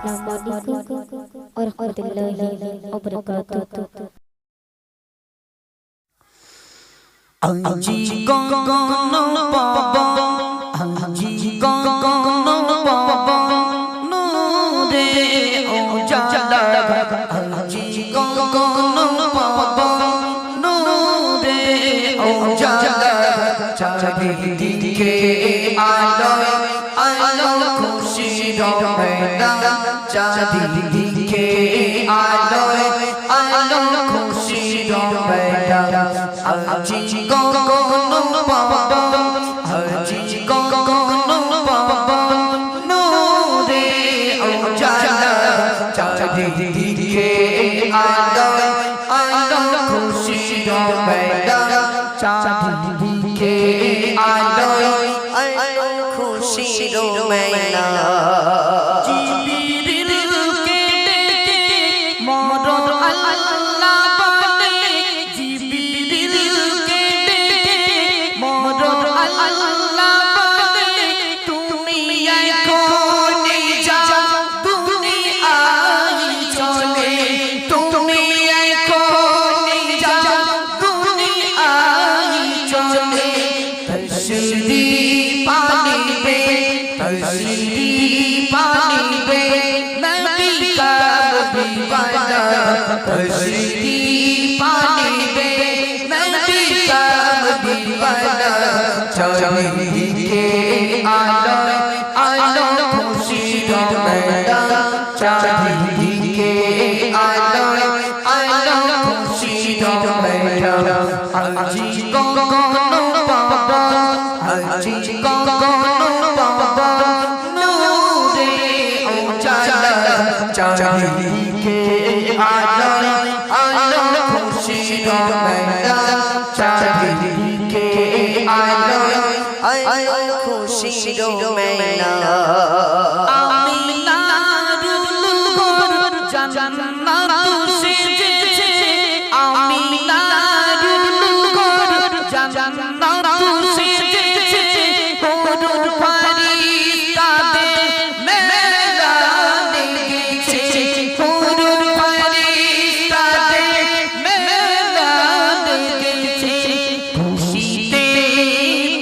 Assalamualaikum warahmatullahi wabarakatuh. Anji gonggono baba, anji gonggono baba, nure ujala. Anji gonggono baba, nure ujala. চারিদিকে আলো আলো খুশির মেলা, চারিদিকে আলো আলো খুশির মেলা। আজি গগন বাবা, আজি গগন বাবা, নূরে উজালা। চারিদিকে আলো আলো খুশির মেলা, চারিদিকে আলো আলো খুশির মেলা। জিবরিলকে ডেকে মরণ আল্লাহ বলে, জিবরিলকে ডেকে মরণ আল্লাহ বলে, তুমি এখনি যাও দুনিয়ায় চলে, তুমি এখনি যাও দুনিয়ায় চলে। তশরীফ আনিবে, তশরীফ আনিবে নবী কামলিওয়ালা, তশরীফ আনিবে নবী কামলিওয়ালা। চারিদিকে আলো আলো খুশির মেলা, চারিদিকে আলো আলো খুশির মেলা। আজি গগন বাবা, আজি গগন বাবা, নূরে উজালা। চারিদিকে আলো আলো খুশির মেলা, চারিদিকে আলো আলো খুশির মেলা। আমিনার ঘর জান্নাত সেজেছে, আমিনার ঘর জান্নাত সেজেছে। হুরুর ফারিস্তাদের মেলা লেগেছে, হুরুর ফারিস্তাদের মেলা লেগেছে। খুশিতে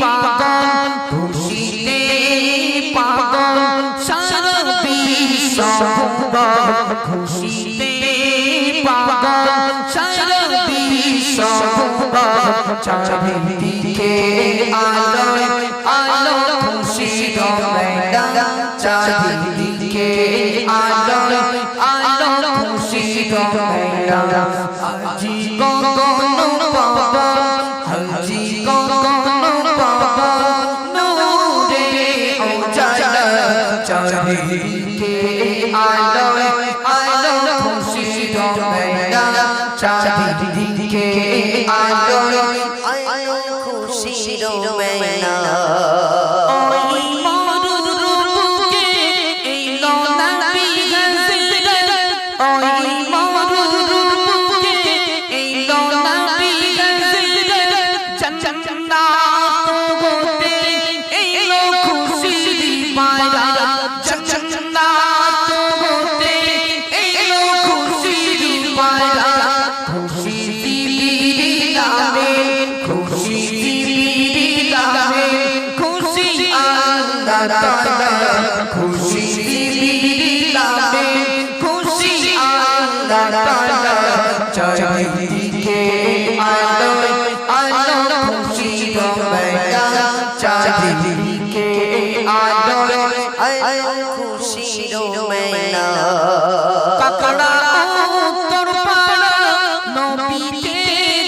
পাগল, খুশিতে পাগল সারা বিশ্ব, খুশিতে পাগল সারা বিশ্ব। চারিদিকে আলো আলো খুশির মেলা, চারিদিকে আলো আলো খুশির মেলা। আজি গগন বাবা, আজি গগন বাবা, নূরে উজালা। চারিদিকে আলো আলো খুশির মেলা, চারিদিকে আলো আলো খুশির মেলা। ওই মরুর বুকে এলো নবী হযরত, ওই মরুর বুকে এলো নবী হযরত। জান্নাত হতে এলো খুশির পায়রা, জান্নাত হতে এলো খুশির পায়রা। খুশি দিলামে, খুশি দিলামে, খুশি আল্লাহ তাআলা, খুশি দিলামে, খুশি আল্লাহ তাআলা। চারিদিকে আলো আলো খুশির মেলা, চারিদিকে আলো আলো খুশির মেলা। কাকড়া উত্তর পাড়া নবীকে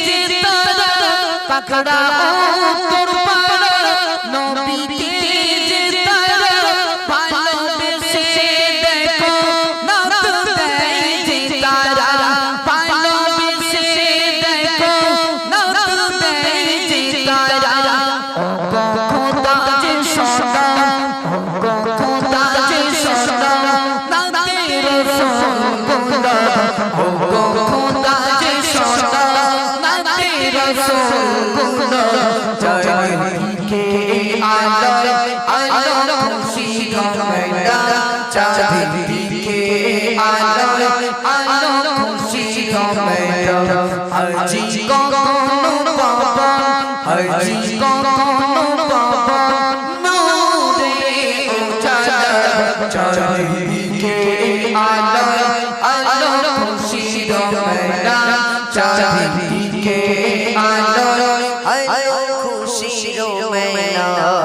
যে তারা, কাকড়া উত্তর পাড়া নবীকে যে তারা। ভালোবেসে দেখো নাত দেয় যে তারা, ভালোবেসে দেখো নাত দেয় যে তারা। খোদা যে সদা, খোদা যে সদা নাতে রাসূলুল্লাহ, খোদা যে সদা নাতে রাসূলুল্লাহ। চারিদিকে আলো আলো খুশির মেলা, চারিদিকে मैना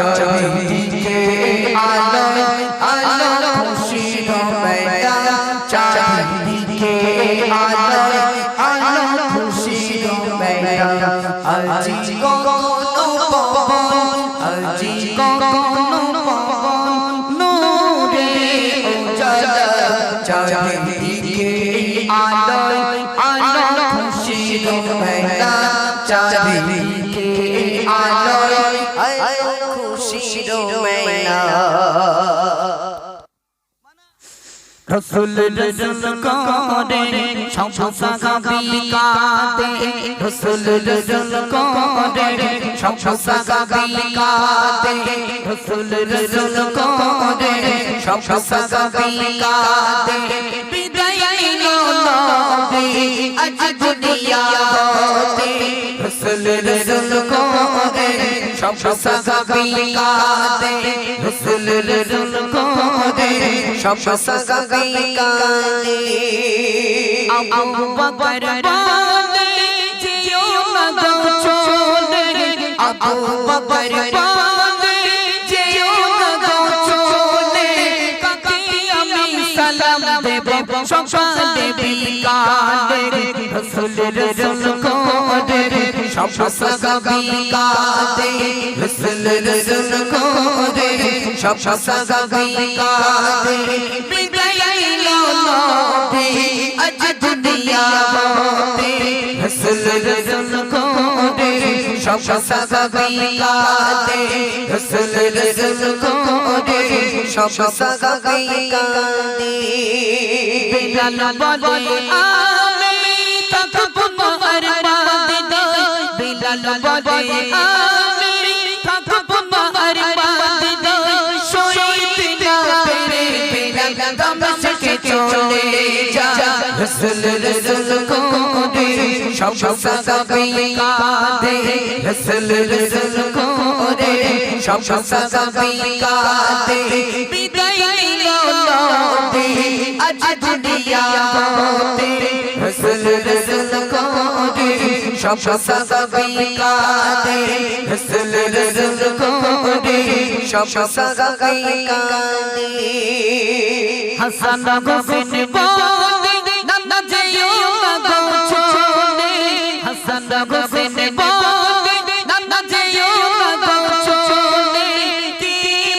চারিদিকে আলো আলো খুশির ময়দান চারিদিকে আলো আলো খুশির ময়দান আজি কোনো পবন আজি কোনো পবন নূরে উজালা চারিদিকে আলো আলো খুশির ময়দান চারিদিকে আলো খুশির ময়না রসুল রসুল করে সংসা গাবিকাতে রসুল রসুল করে সংসা গাবিকাতে রসুল রসুল করে সংসা গাবিকাতে বিদায় নিলো নবী আজ দুনিয়াতে রসুল রসুল করে সংসা গাবিকাতে রসুল রসুল করে সংসা গাবিকাতে আবু বকর বলে যেও না গো চলে আবু বকর বলে যেও না গো চলে কাকে আমি সালাম দেব সকালে বিকালে রসুল রসুল করে সংসা গাবিকাতে রসুল রসুল করে সংসা গাবিকাতে বিদায় নিলো নবী আজ দুনিয়াতে রসুল রসুল করে সংসা গাবিকাতে রসুল রসুল করে সংসা গাবিকাতে বিলাল বলে আমি থাকবো মারবাদ নয় বিলাল বলে আমি থাকবো মারবাদ নয় শহীদ না পেরে বিলাল দমশকে চলে যা রসুল রসুল করে সংসা গাবিকাতে রসুল রসুল করে সংসা গাবিকাতে বিদায় নিলো নবী আজ দুনিয়াতে রসুল রসুল করে সংসা গাবিকাতে রসুল রসুল করে সংসা গাবিকাতে হাসান হোসেন বলে না যেও না গো চলে হাসান হোসেন বলে না যেও না গো চলে কি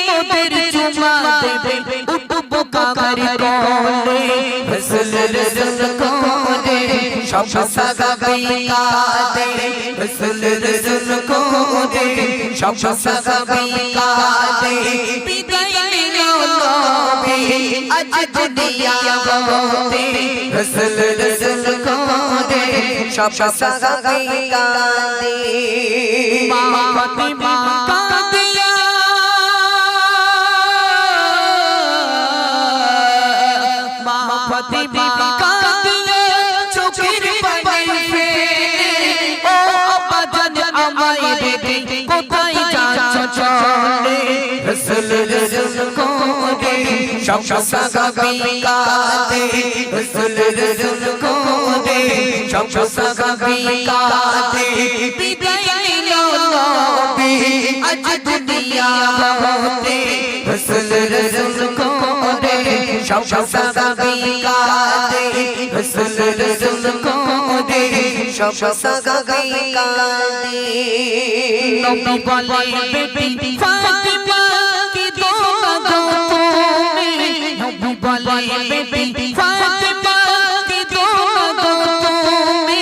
মোদের চুমা দেবে উপকার কোলে রসুল রসুল করে সংসা গাবিকাতে রসুল রসুল করে সংসা গাবিকাতে বিদায় নিলো নবী আজ দুনিয়াতে রসুল রসুল করে সংসা গাবিকাতে মা ফাতিমা কাঁদিয়া মা ফাতিমা কাঁদিয়া চোখের পানি ফেলে ও আব্বাজান আমায় রেখে কোথায় যাচ্ছ চলে রসুল রসুল করে সংসা গাবিকাতে রসুল রসুল করে সংসা গাবিকাতে বিদায় নিলো নবী আজ দুনিয়াতে রসুল রসুল করে সংসা গাবিকাতে রসুল রসুল করে সংসা গাবিকাতে নবী বলে বেটি ফাতিমা কি দোয়া গো তুমি নবী বলে বেটি ফাতিমা কি দোয়া গো তুমি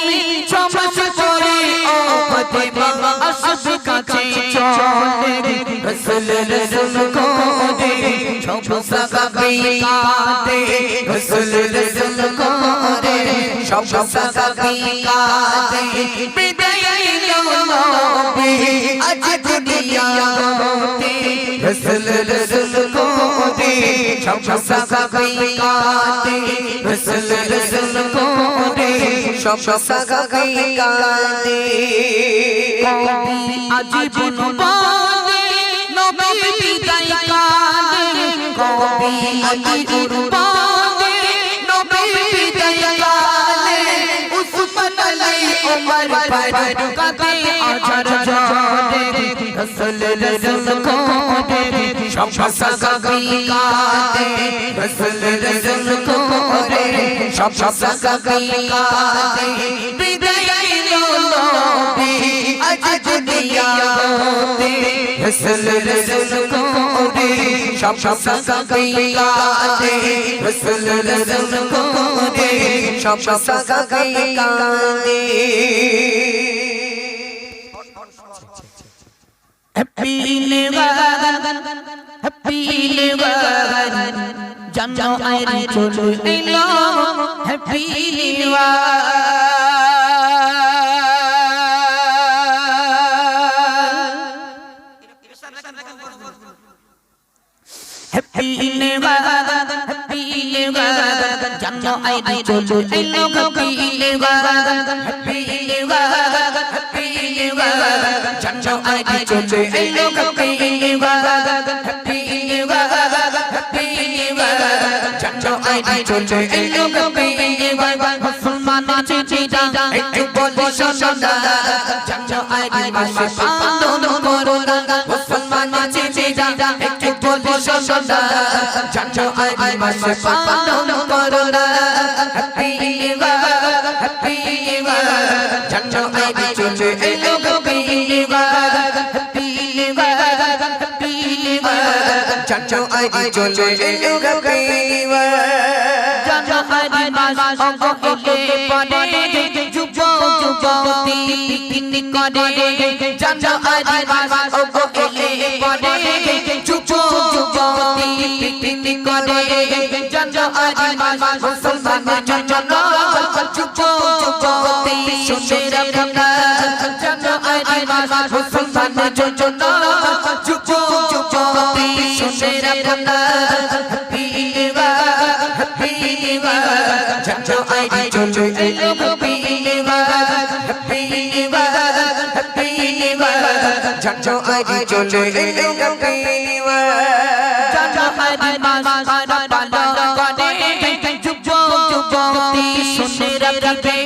চমক করে ও ফাতিমা আসবে কাছে চলে রসুল রসুল করে সংসা গাবিকাতে রসুল রসুল করে সংসা গাবিকাতে বিদায় নিলো নবী সাহাবী কাঁদে রাসূল রাসূল করে সব সাহাবী কাঁদে কবি আজীবন বলে নবী বিদায় কাঁদে কবি আজীবন বলে নবী বিদায় কাঁদে উসমান আলী ওমর ফারুক কাঁদে আজার জোরে রাসূল রাসূল করে সব সাহাবী কাঁদে রাসূল রাসূল করে সব সাহাবী কাঁদে বিদায় নিলো নবী আজ দুনিয়াতে রাসূল রাসূল করে সব সাহাবী কাঁদে রাসূল রাসূল করে সব সাহাবী কাঁদে Happy liver, jangan air culu elo. Happy liver, happy liver, jangan air culu elo. Happy liver, happy liver. Jangan air culu elo. Happy liver, happy liver, happy liver. Jangan air culu elo. Happy liver, Muhammad cinta itu boleh sonda. Jangan air masih pandang corona. Muhammad cinta itu boleh sonda. Jangan air masih pandang corona. Happy liver, happy liver. Jangan air culu elo. Jangan air culu elo. Jangan air mas ogo ele pade jubo juboti piknik kade. Jangan air mas ogo ele pade jubo juboti piknik kade. Jangan air mas Muhammad jangan jubo juboti sunera kanda. Jangan air mas Muhammad jangan jubo juboti sunera kanda. Happy liver, happy liver. Jangan air culu elo. Happy liver, happy liver, happy liver. Jangan air culu elo. Happy liver. Jangan air mas ada pandang kade jubo juboti sunera kade.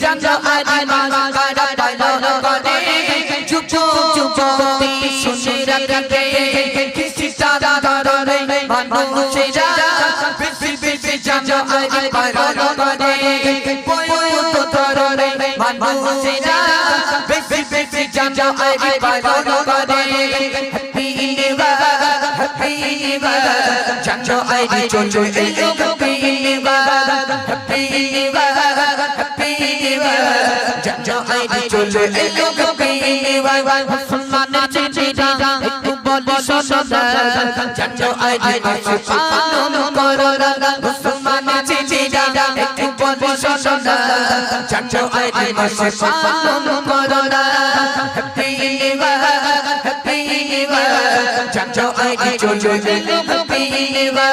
Jangan air mas ada pandang kade jubo juboti sunera kade. Kisi sada darare manusia jangan air pandang kade boy to darare manusia jangan air pandang kade. Happy liver, happy liver. Jangan air culu elo. Happy liver, happy liver, happy liver. Jangan air culu elo. Happy liver, Muhammad cinta itu boleh sonda. Jangan air masih pandang corona. Muhammad cinta itu boleh sonda. Jangan air masih pandang corona. Happy liver, happy liver. Jangan air culu elo. Happy liver,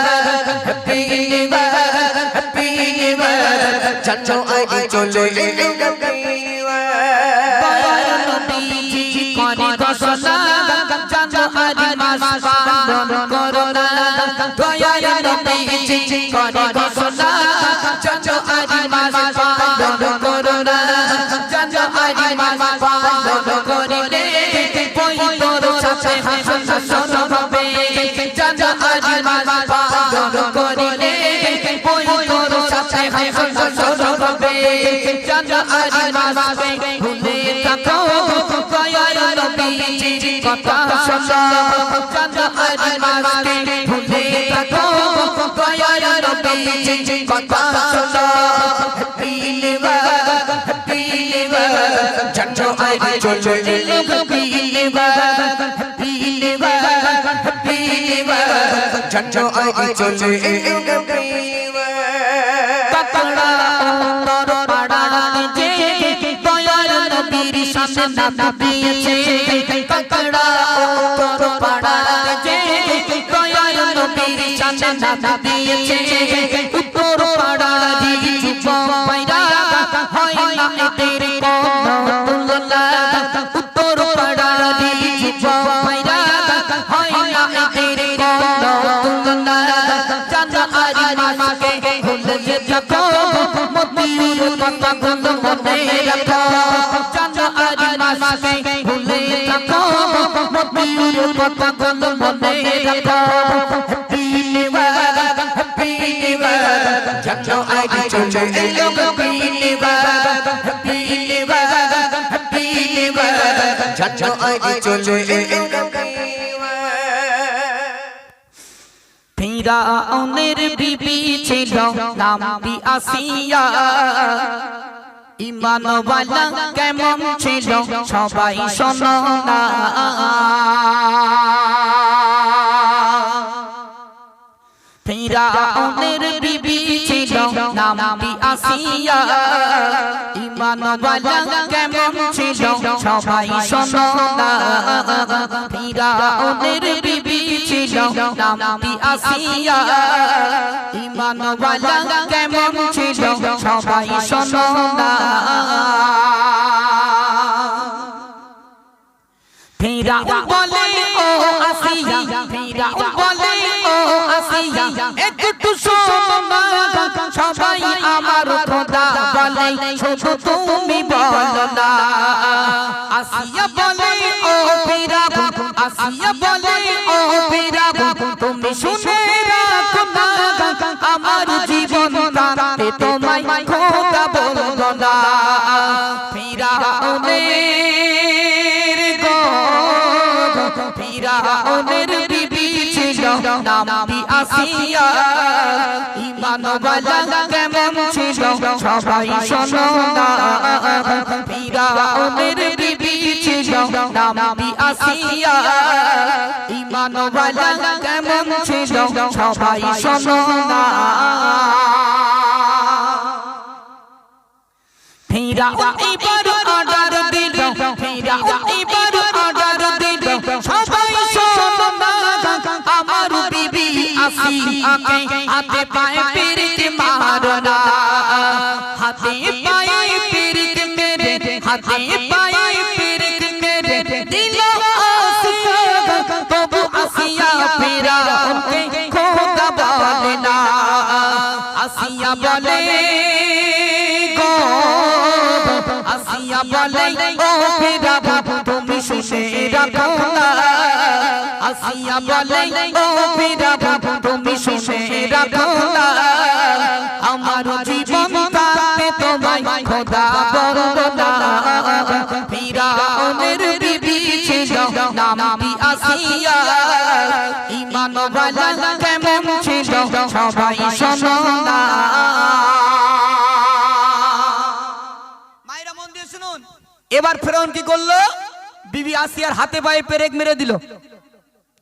happy liver, happy liver. Jangan air culu elo. Happy liver. Bayar lebih koni kosona. Jangan air mas pandang corona. Bayar lebih koni kosona. Jangan air mas pandang corona. Jangan air mas pandang corona. Boy toro sache hasan hasan babe. Jangan air mas pandang corona. Boy toro sache hasan hasan babe. Jangan air mas bhule tako. Bayar lebih kota sonda. Jangan air mas bhule tako. Bayar lebih kota sonda. Happy liver, happy liver. Jangan air culu elo. Happy liver, happy liver, happy liver. Jangan air culu elo. Happy liver. Kakara utar pada je bayar lebih samne nabi je. Kakara utar pada je bayar lebih samne নাম দিয়েছে উত্তর পাড়ারি যুবক ভাইরা হয় না এদের কোনো তুলনা উত্তর পাড়ারি যুবক ভাইরা হয় না এদের কোনো তুলনা জানা আরি মাসকে ভুলে যে থাকো মতিউর কথা গুলো মনে রাখো জানা আরি মাসকে ভুলে থাকো মতিউর কথা গুলো মনে রাখো জানো আইডি চলছে এই লোক জানো আইডি চলছে এই লোক ফিরাউনের বিবি ছিল নাম আসিয়া ঈমানওয়ালা কেমন ছিল সবাই শোনো না ফিরাউনের বিবি ছিল নাম আসিয়া ঈমানওয়ালা কেমন ছিল সবাই শোনো না ফিরাউনের বিবি ছিল নাম আসিয়া ঈমানওয়ালা কেমন ছিল সবাই শোনো না ফিরাউন বলে ও আসিয়া ফিরাউন বলে ও আসিয়া একটু শোনো না সবাই আমার খোদা বলে শুধু তুমি বলো না আসিয়া বলে ও ফিরাউন আসিয়া বলে ও ফিরাউন তুমি শুনে রাখো না আমার জীবন কাঁদে তোমায় খোদা বলো না ফিরাউনের ফিরাউনের বিবি ছিল নাম আসিয়া ঈমানওয়ালা কেমন ছিল সবাই শোনো না ফিরাউনের বিবি ছিল নাম আসিয়া ঈমানওয়ালা কেমন ছিল সবাই শোনো না ফিরাউন এবার অর্ডার দিল ফিরাউন এবার অর্ডার দিল সবাই শোনো না আমার বিবি আসিয়াকে হাতে পায়ে পিরিত মারো না হাতে পায়ে পিরিত মেরে হাতে পায়ে পিরিত মেরে দিল আসিয়া তবু আসিয়া ফিরাউনকে খোদা বলে না আসিয়া বলে গো আসিয়া বলে ও ফিরাউন তুমি শুনে রাখো না আসিয়া বলে ও ফিরাউন তুমি শুনে রাখো না আমার জীবন কাঁদে তোমায় খোদা বলো না ফিরাউনের বিবি ছিল নাম আসিয়া ঈমানওয়ালা কেমন ছিল সবাই শোনো না মায়েরা মন দিয়ে শুনুন এবার ফিরাউন কি করলো বিবি আসিয়ার হাতে পায়ে পেরেক মেরে দিল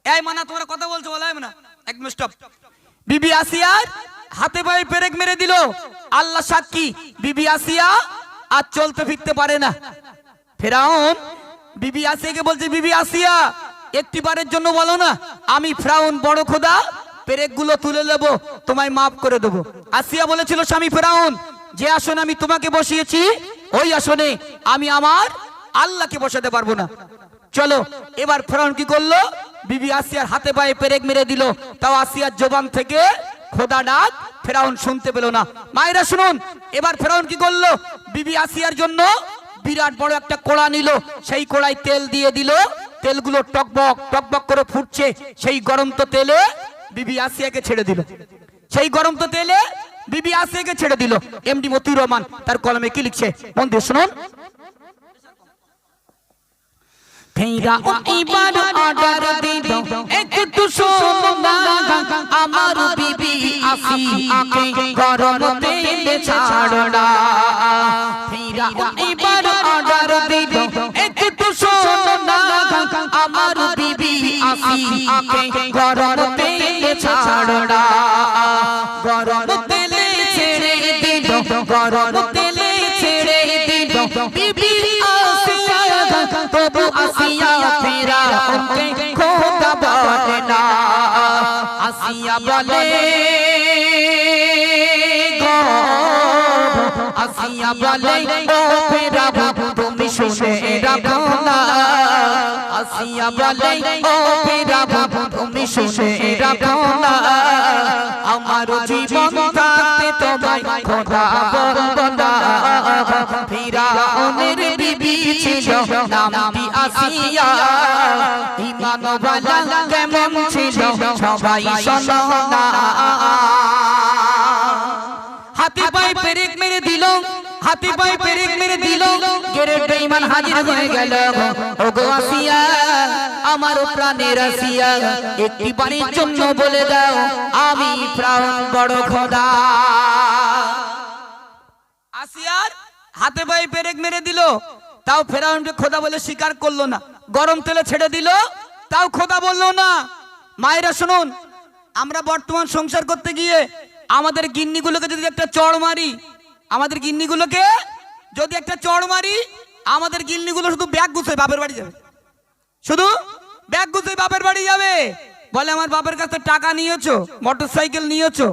এই মানা তোমরা কথা বলছো বলা না একদম স্টপ বিবি আসিয়ার হাতে পায়ে পেরেক মেরে দিল আল্লাহ সাক্ষী বিবি আসিয়া আর চলতে ফিরতে পারে না ফিরাউন বিবি আসিয়াকে বলছে বিবি আসিয়া একটিবারের জন্য বলো না আমি ফিরাউন বড় খোদা পেরেকগুলো তুলে নেব তোমায় মাফ করে দেব আসিয়া বলেছিল স্বামী ফিরাউন যে আসনে আমি তোমাকে বসিয়েছি ওই আসনে আমি আমার আল্লাহকে বসাতে পারবো না চলো এবার ফিরাউন কি করলো বিবি আসিয়ার হাতে পায়ে পেরেক মেরে দিল তাও আসিয়ার জবান থেকে খোদা ডাক ফিরাউন শুনতে পেল না মায়েরা শুনুন এবার ফিরাউন কি করলো বিবি আসিয়ার জন্য বিরাট বড় একটা কোড়া নিল সেই কোড়ায় তেল দিয়ে দিল তেলগুলো টকবক টকবক করে ফুটছে সেই গরম তো তেলে বিবি আসিয়াকে ছেড়ে দিল সেই গরম তো তেলে বিবি আসিয়াকে ছেড়ে দিল এমডি মতিউর রহমান তার কলমে কি লিখছে মন দিয়ে শুনুন ফিরাউন এবার অর্ডার দিল একটু শোনো না আমার বিবি আসিয়াকে গরম তেলে ছাড়ো না ফিরাউন এবার অর্ডার দিল একটু শোনো না আমার বিবি আসিয়াকে গরম তেলে ছাড়ো না গরম তেলে ছেড়ে দিল গরম তেলে ছেড়ে দিল বিবি আসিয়া তবু আসিয়া ফিরাউনকে খোদা বলে না আসিয়া বলে গো আসিয়া বলে ও ফেরাউন তুমি শুনে রাখো না আসিয়া বলে ও ফেরাউন তুমি শুনে রাখো না আমার জীবন থাকতে তোমায় খোদা বলবো না ফিরাউনের বিবি ছিল নামটি আসিয়া ঈমানওয়ালা কেমন ছিল সবাই শোনো না হাতে পায়ে পেরেক মেরে দিল হাতে পায়ে পেরেক মেরে দিল গেরে বেঈমান হাজির হয়ে গেল ওগো আসিয়া আমার প্রাণের আসিয়া একটি বাড়ির জন্য বলে দাও আমি ফেরাউন বড় খোদা আসিয়ার হাতে পায়ে পেরেক মেরে দিল তাও ফেরাউনকে খোদা বলে স্বীকার করলো না গরম তেলে ছেড়ে দিল তাও খোদা বললো না মায়েরা শুনুন আমরা বর্তমান সংসার করতে গিয়ে আমাদের গিন্নিগুলোকে যদি একটা চড় মারি আমাদের গিন্নিগুলোকে যদি একটা চড় মারি আমাদের গিন্নিগুলো শুধু ব্যাগ গুছিয়ে বাপের বাড়ি যাবে শুধু ব্যাগ গুছিয়ে বাপের বাড়ি যাবে বলে আমার বাপের কাছে টাকা নিয়েছো মোটরসাইকেল নিয়েছো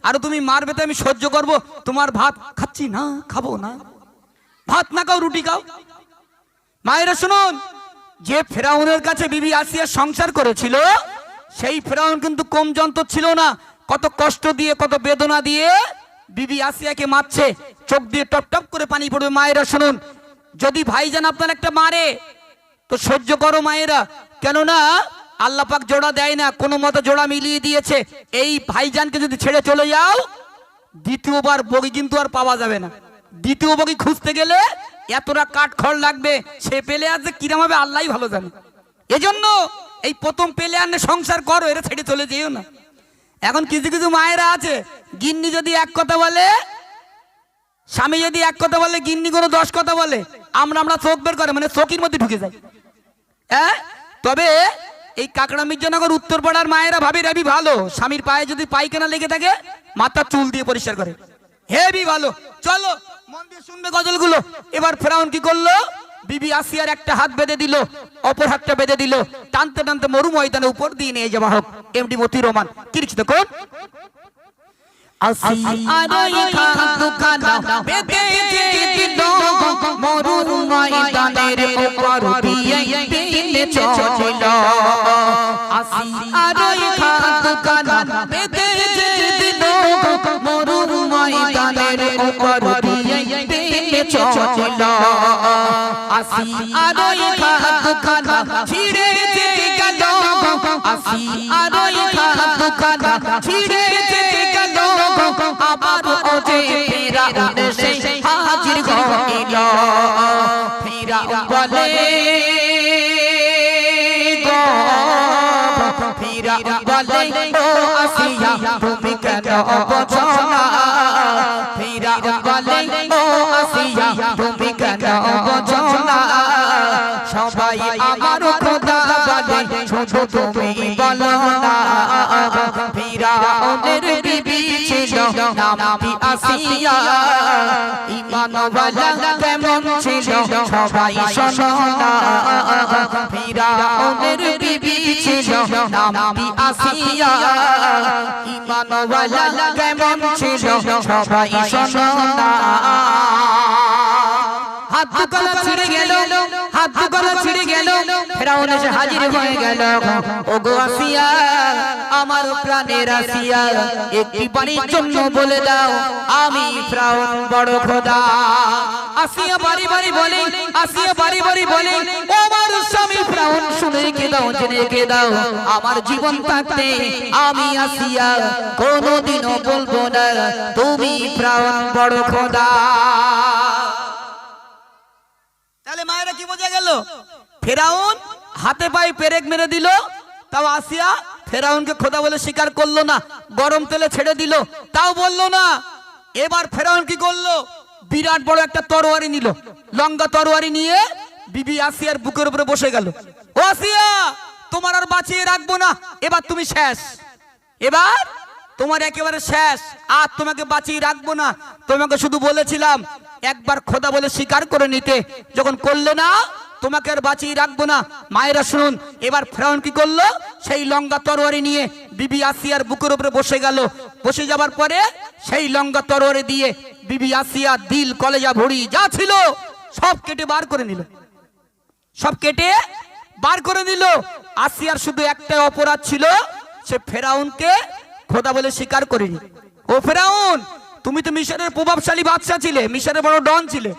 আর তুমি মারবে তো আমি সহ্য করব তোমার ভাত খাচ্ছি না খাবো না ভাত না খাও রুটি খাও মায়েরা শুনুন যে ফেরাউনের কাছে বিবি আসিয়া সংসার করেছিল সেই ফেরাউন কিন্তু কম যন্ত্র ছিল না কত কষ্ট দিয়ে কত বেদনা দিয়ে বিবি আসিয়াকে মারছে চোখ দিয়ে টপ টপ করে পানি পড়বে মায়েরা শুনুন যদি ভাইজান আপনার একটা মারে তো সহ্য করো মায়েরা কেননা আল্লাহ পাক জোড়া দেয় না কোনো মতো জোড়া মিলিয়ে দিয়েছে এই ভাইজানকে যদি ছেড়ে চলে যাও দ্বিতীয়বার বগি কিন্তু আর পাওয়া যাবে না দ্বিতীয় বগি খুঁজতে গেলে এতটা কাঠখড় লাগবে সে পেলে আছে কিরম হবে আল্লাহই ভালো জানে এজন্য এই প্রথম পেলে আনে সংসার করো এরা ছেড়ে চলে যেও না এখন কিছু কিছু মায়েরা আছে গিন্নি যদি এক কথা বলে স্বামী যদি এক কথা বলে গিন্নি কোনো 10 কথা বলে আমরা চোখ বের করে মানে চোখের মধ্যে ঢুকে যায় হ্যাঁ তবে এই কাকড়া মির্জানগর উত্তরপাড়ার মায়েরা ভাবি রাবি ভালো স্বামীর পায়ে যদি পায়খানা লেগে থাকে মাথা চুল দিয়ে পরিষ্কার করে হেবি ভালো চলো মন দিয়ে শুনবে গজলগুলো এবার ফেরাউন কি করলো বিবি আসিয়ার একটা হাত বেঁধে দিল অপর হাতটা বেঁধে দিল টানতে টানতে মরু ময়দানে উপর দিয়ে নিয়ে যাওয়া হোক এমডি মতি রহমান কি লিখছে দেখুন আসিয়ার দুখানা বেঁধে দিল মরু ময়দানের উপর দিয়ে নিয়ে চলল আসিয়ার দুখানা বেঁধে দিল মরু ময়দানের উপর দিয়ে নিয়ে চলল আসিয়ার দুখানা ছিড়ে গেল আসিয়ার দুখানা ছিড়ে গেল আবার ওজে ফেরাউন এসে হাজির হইল ফেরাউন বলে গো ফেরাউন বলে ও আসিয়া তুমি কেন বোঝো না ফেরাউন বলে ও আসিয়া তুমি কেন বোঝো না সবাই আমার খোদা বলে শুধু তুমি বলো না ফেরাউনের বিবি ছিল নামটি আসিয়া ঈমানওয়ালা কেমন ছিল সবাই শোনো না ফেরাউনের বিবি ছিল নামটি আসিয়া ঈমানওয়ালা কেমন ছিল সবাই শোনো না হাত দুখানা ছিড়ে গেল হাত দুখানা ছিড়ে গেল ফেরাউন এসে হাজির হয়ে গেল ওগো আসিয়া আমার প্রাণের আসিয়া একটি বাড়ির জন্য বলে দাও আমি ফেরাউন বড় খোদা আসিয়া বাড়ি বাড়ি বলে আসিয়া বাড়ি বাড়ি বলে আমার স্বামী ফেরাউন শুনে কে দাও জেনে কে দাও আমার জীবন থাকতে আমি আসিয়া কোনোদিনও বলবো না তুমি ফেরাউন বড় খোদা তাহলে মায়েরা কি বোঝা গেল ফেরাউন হাতে পায়ে পেরেক মেরে দিল তাও আসিয়া ফেরাউনকে খোদা বলে স্বীকার করলো না গরম তেলে ছেড়ে দিল তাও বললো না এবার ফেরাউন কি করলো বিরাট বড় একটা তরবারি নিল লম্বা তরবারি নিয়ে বিবি আসিয়ার বুকের উপরে বসে গেল ও আসিয়া তোমার আর বাঁচিয়ে রাখবো না এবার তুমি শেষ এবার তোমার একেবারে শেষ আর তোমাকে বাঁচিয়ে রাখবো না তোমাকে শুধু বলেছিলাম একবার খোদা বলে স্বীকার করে নিতে যখন করলে না তোমাকে আর বাঁচিয়ে রাখবো না মায়েরা শুনুন এবার ফেরাউন কি করলো সেই লম্বা তরবারি নিয়ে বিবি আসিয়ার বুকের উপরে বসে গেল। বসে যাবার পরে সেই লঙ্কা তরবারি দিয়ে বিবি আসিয়া দিল কলেজা ভুঁড়ি যা ছিল সব কেটে বার করে নিল, সব কেটে বার করে নিল। আসিয়ার শুধু একটা অপরাধ ছিল, সে ফেরাউনকে খোদা বলে স্বীকার করেনি। ও ফেরাউন, তুমি তো মিশরের প্রভাবশালী বাদশা ছিলে, মিশরের বড় ডন ছিলে।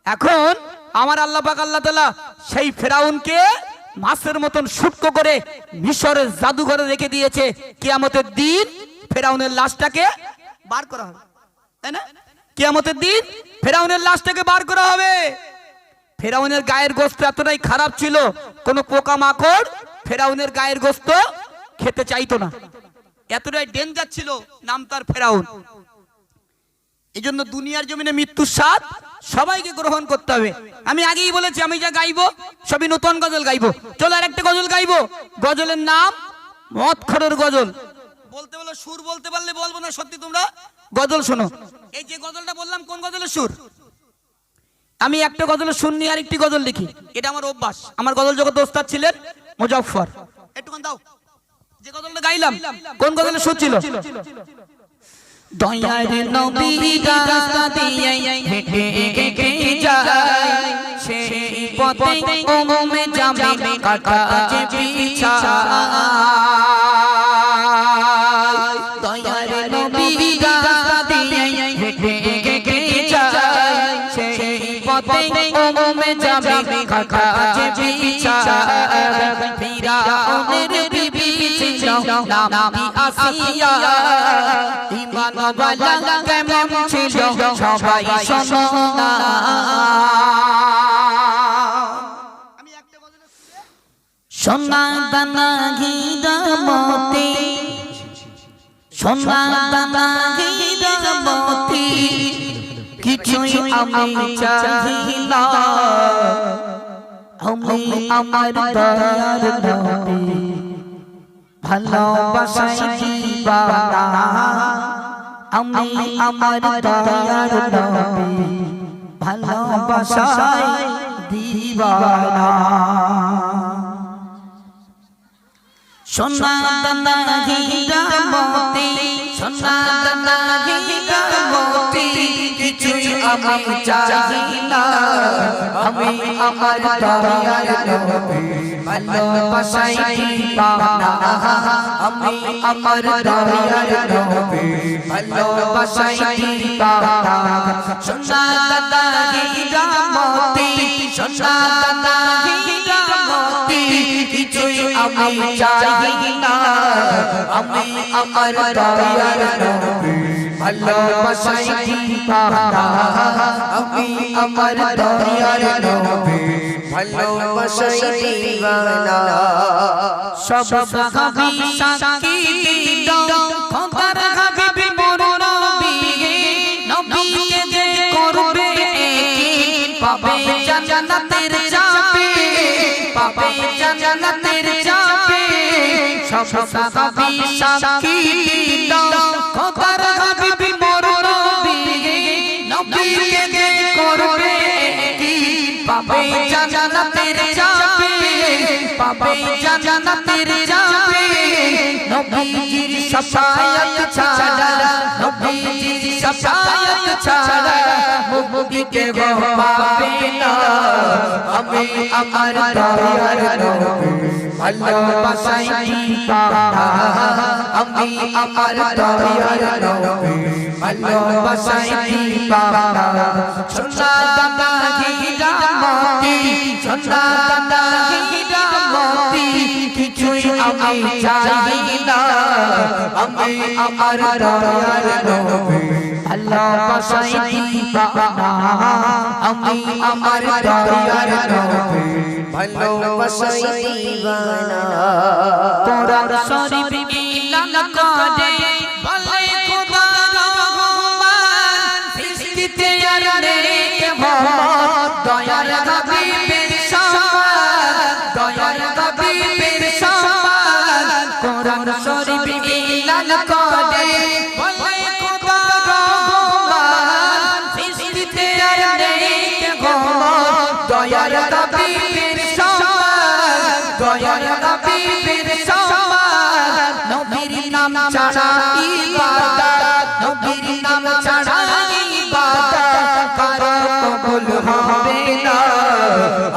এখন আমার আল্লাহ পাক আল্লাহ তাআলা সেই ফেরাউনকে মাছের মতন শুটকো করে মিশরের জাদুঘরে রেখে দিয়েছে। কিয়ামতের দিন ফেরাউনের লাশটাকে বার করা হবে, তাই না? কিয়ামতের দিন ফেরাউনের লাশটাকে বার করা হবে। ফেরাউনের গায়ের গোশত এতটাই খারাপ ছিল, কোনো পোকামাকড় ফেরাউনের গায়ের গোশত খেতে চাইতো না, এতটাই ডেঞ্জার ছিল, নাম তার ফেরাউন। এই জন্য দুনিয়ার জমিনে মৃত্যুর স্বাদ সবাইকে গ্রহণ করতে হবে। আমি আগেই বলেছি, আমি যা গাইবো সবই নতুন গজল গাইবো। চলো আর একটা গজল গাইবো, গজলের নাম মদখোরের গজল। বলতে বলো, সুর বলতে পারলে বলবো না, সত্যি তোমরা গজল শোনো। এই যে গজলটা বললাম, কোন গজলের সুর? আমি একটা গজলের সুর নিয়ে আরেকটি গজল লিখি, এটা আমার অভ্যাস। আমার গজল জগতে ওস্তাদ ছিলেন মুজাফফর। একটুখান দাও, যে গজলটা গাইলাম কোন গজলের সুর ছিল? দয়ার নবী রাস্তা দিয়ে হেঁটে হেঁটে যায়, সেই পথে ওমে যাবে কাটা যে বিছায়। দয়ার নবী রাস্তা দিয়ে হেঁটে হেঁটে যায়, সেই পথে ওমে যাবে কাটা যে বিছায়। ফিরাউনের বিবি ছিল নামি আসিয়া, ইমানওয়ালা কেমন ছিল সবাই শোনো না। সোনা দানা হীরা মতি, সোনা দানা হীরা মতি, কিছুই আমি চাহি না। আমি আমার দয়ার নবী ভালোবাসায় দিবানা, আমি আমার দয়ার নবী ভালোবাসায় দিবানা। সোনা দানা হীরা মতি, সোনা দানা হীরা মতি, কিছুই আমি চাহি না। আমি আমার দয়ার নবী ভালোবাসায় দিবানা, আমি আমার দয়ার নবী ভালোবাসায় দিবানা। সোনা দানা হীরা মতি, সোনা দানা হীরা মতি, কিছুই আমি চাহি না। আমি আমার দয়ার নবী ভালোবাসায় দিবানা, আমি আমার দয়ার নবী ভালোবাসায় দিবানা। সব সাহাবী সাক্ষী দিল, খোদার হাবিব মোর নবী, নবীকে যে করবে একদিন পাবে জান্নাতের চাবি, পাবে জান্নাতের চাবি। সব সাহাবী সাক্ষী দিল, খোদার হাবিব মোর নবী, নবীকে যে করবে একদিন পাবে জান্নাতের চাবি, পাবে জান্নাতের চাবি। নবীজির শাফায়াত ছাড়া, নবীজির শাফায়াত ছাড়া মুক্তিকে গো পাবে না। আমি আমার দয়ার নবী ভালোবাসায় দিবানা, আমি আমার দয়ার নবী ভালোবাসায় দিবানা। সোনা দানা হীরা মতি, সোনা দানা হীরা মতি, কিছুই আমি চাহি না। আমি আমার দয়ার নবী ভালোবাসায় দিবানা, আমি আমার দয়ার নবী ভালোবাসায় দিবানা। কোরআন শরীফ ইলান করে বলে খোদা রহমান, সৃষ্টিতে আর নেক মোহাম্মদ দয়ার হাবিবের সমান, দয়ার হাবিবের সমান। কোরআন শরীফ ইলান করে বলে খোদা রহমান, সৃষ্টিতে আর নেক মোহাম্মদ দয়ার হাবিবের সমান, দয়ার হাবিবের সমান। নবীর নাম ছাড়া ইবাদত নবীর নাম ছাড়া ইবাদত কারো কবুল হবে না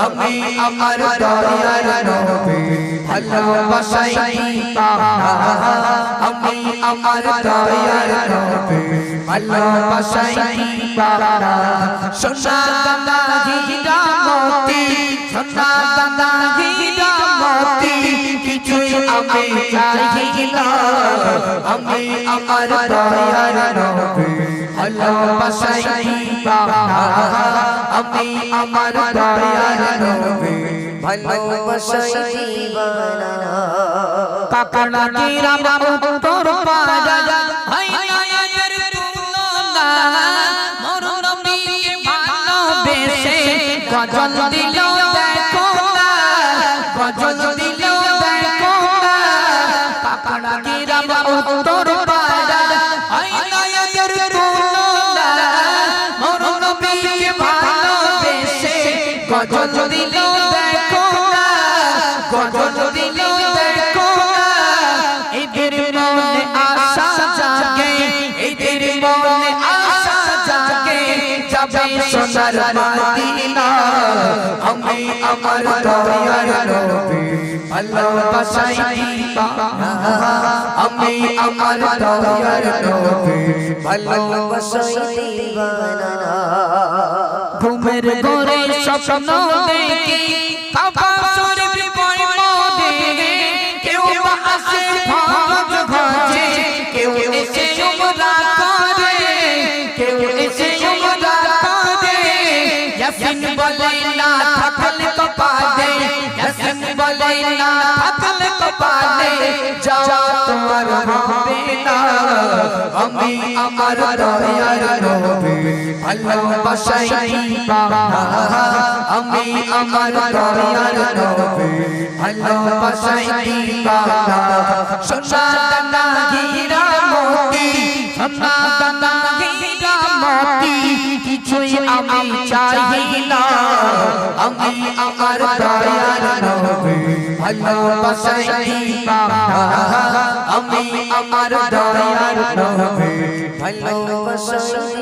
আমি আমার দয়ার নবী ভালোবাসাই পাওনা আমি আমার দয়ার নবী ভালোবাসাই পাওনা সোনা দানা হীরা মোতি সোনা দানা হীরা মোতি কিছুই আমি চাই না আমি আমার দয়ার নবী ভালোবাসাই পাওনা আমি আমার দয়ার নবী ভালোবাসাই দিবানা কাকড়া কিরাম উত্তর পাড়া হাইনায়ের তুলনা মোর নবীকে ভালোবেসে গজল দিল দেখো না গজল দিল দেখো না কাকড়া কিরাম উত্তর পাড়া হাইনায়ের তুলনা মোর নবীকে ভালোবেসে গজল দিল দেখো না গজল দিল দেখো না এদের মনে আশা জাগে এদের মনে আশা জাগে যাবে সোনার মদিনা আমি আমার দয়ার নবী ভালোবাসাই পাওনা আমি আমার দয়ার নবী ভালোবাসাই দিবানা ঘুমের ঘরে স্বপ্ন দেখি কাবা শরীফ পড়ে মোদে কেউ বা আসে ফরজ ঘরে কেউ এসে উমরা করে কেউ এসে উমরা করে ইয়াসিন বলে না থাকলে কপালে ইয়াসিন বলে না থাকলে কপালে যাওয়া তোমার হবে না আমি আমার দয়ার নবী ভালোবাসাই পাওনা আমি আমার দয়ার নবী ভালোবাসাই পাওনা সোনা দানা হীরা মোতি সোনা দানা হীরা মোতি কিছুই আমি চাই না আমি আমার দয়ার নবী ভালোবাসাই পাওনা আমি আমার দয়ার নবী ভালোবাসাই